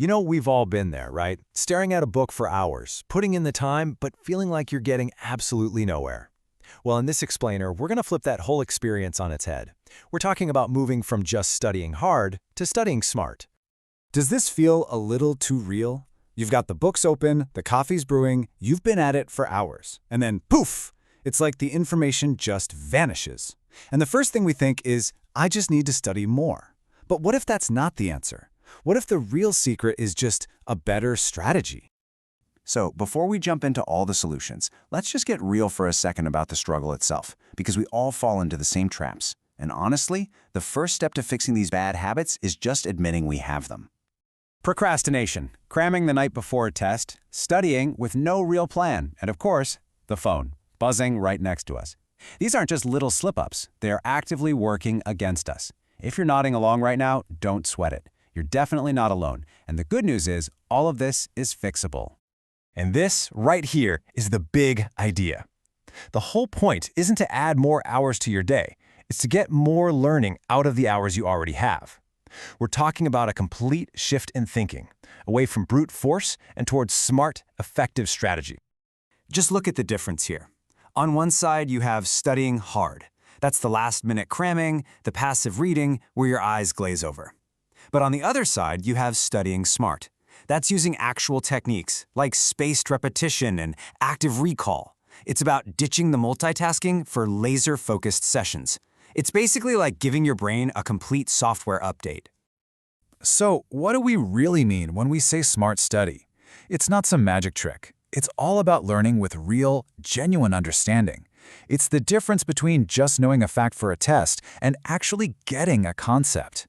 We've all been there, right? Staring at a book for hours, putting in the time, but feeling like you're getting absolutely nowhere. Well, in this explainer, we're going to flip that whole experience on its head. We're talking about moving from just studying hard to studying smart. Does this feel a little too real? You've got the books open, the coffee's brewing, you've been at it for hours, and then poof! It's like the information just vanishes. And the first thing we think is, I just need to study more. But what if that's not the answer? What if the real secret is just a better strategy? So, before we jump into all the solutions, let's just get real for a second about the struggle itself, because we all fall into the same traps. And honestly, the first step to fixing these bad habits is just admitting we have them. Procrastination, cramming the night before a test, studying with no real plan, and of course, the phone, buzzing right next to us. These aren't just little slip-ups, they are actively working against us. If you're nodding along right now, don't sweat it. You're definitely not alone, and the good news is, all of this is fixable. And this, right here, is the big idea. The whole point isn't to add more hours to your day. It's to get more learning out of the hours you already have. We're talking about a complete shift in thinking, away from brute force and towards smart, effective strategy. Just look at the difference here. On one side, you have studying hard. That's the last-minute cramming, the passive reading, where your eyes glaze over. But on the other side, you have studying smart. That's using actual techniques, like spaced repetition and active recall. It's about ditching the multitasking for laser-focused sessions. It's basically like giving your brain a complete software update. So, what do we really mean when we say smart study? It's not some magic trick. It's all about learning with real, genuine understanding. It's the difference between just knowing a fact for a test and actually getting a concept.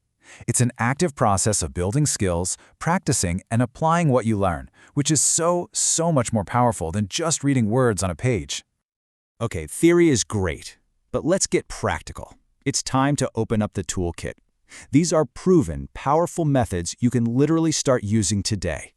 It's an active process of building skills, practicing, and applying what you learn, which is so much more powerful than just reading words on a page. Okay, theory is great, but let's get practical. It's time to open up the toolkit. These are proven, powerful methods you can literally start using today.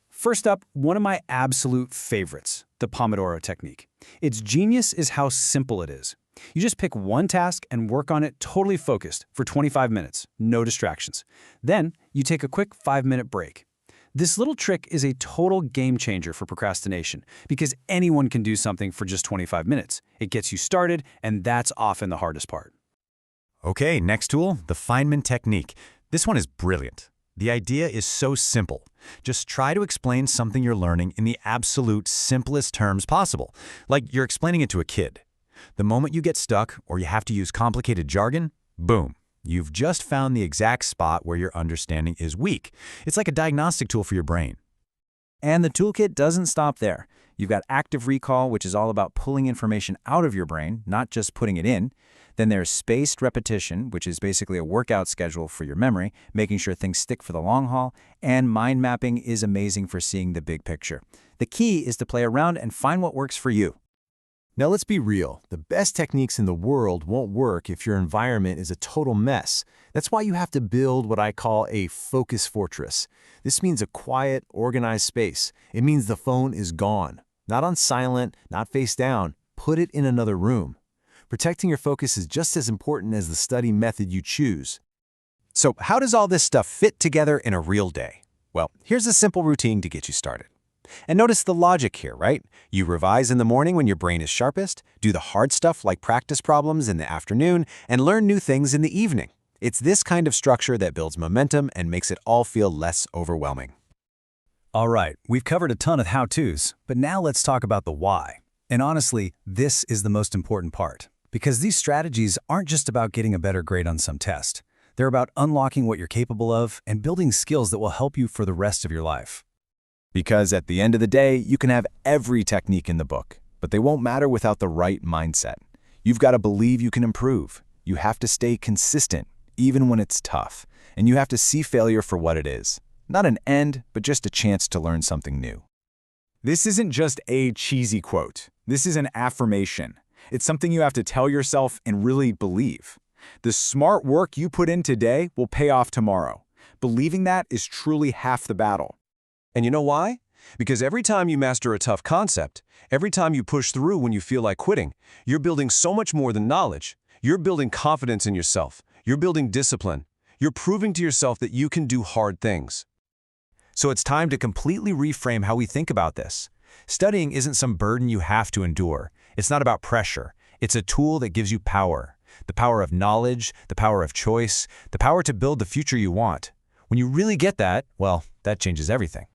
First up, one of my absolute favorites, the Pomodoro technique. Its genius is how simple it is. You just pick one task and work on it totally focused for 25 minutes, no distractions. Then, you take a quick 5-minute break. This little trick is a total game changer for procrastination because anyone can do something for just 25 minutes. It gets you started, and that's often the hardest part. Okay, next tool, the Feynman technique. This one is brilliant. The idea is so simple. Just try to explain something you're learning in the absolute simplest terms possible, like you're explaining it to a kid. The moment you get stuck or you have to use complicated jargon, boom, you've just found the exact spot where your understanding is weak. It's like a diagnostic tool for your brain. And the toolkit doesn't stop there. You've got active recall, which is all about pulling information out of your brain, not just putting it in. Then there's spaced repetition, which is basically a workout schedule for your memory, making sure things stick for the long haul. And mind mapping is amazing for seeing the big picture. The key is to play around and find what works for you. Now let's be real. The best techniques in the world won't work if your environment is a total mess. That's why you have to build what I call a focus fortress. This means a quiet, organized space. It means the phone is gone. Not on silent, not face down. Put it in another room. Protecting your focus is just as important as the study method you choose. So how does all this stuff fit together in a real day? Well, here's a simple routine to get you started. And notice the logic here, right? You revise in the morning when your brain is sharpest, do the hard stuff like practice problems in the afternoon, and learn new things in the evening. It's this kind of structure that builds momentum and makes it all feel less overwhelming. All right, we've covered a ton of how-tos, but now let's talk about the why. And honestly, this is the most important part. Because these strategies aren't just about getting a better grade on some test. They're about unlocking what you're capable of and building skills that will help you for the rest of your life. Because at the end of the day, you can have every technique in the book, but they won't matter without the right mindset. You've got to believe you can improve. You have to stay consistent, even when it's tough. And you have to see failure for what it is. Not an end, but just a chance to learn something new. This isn't just a cheesy quote. This is an affirmation. It's something you have to tell yourself and really believe. The smart work you put in today will pay off tomorrow. Believing that is truly half the battle. And you know why? Because every time you master a tough concept, every time you push through when you feel like quitting, you're building so much more than knowledge. You're building confidence in yourself. You're building discipline. You're proving to yourself that you can do hard things. So it's time to completely reframe how we think about this. Studying isn't some burden you have to endure. It's not about pressure. It's a tool that gives you power. The power of knowledge, the power of choice, the power to build the future you want. When you really get that, well, that changes everything.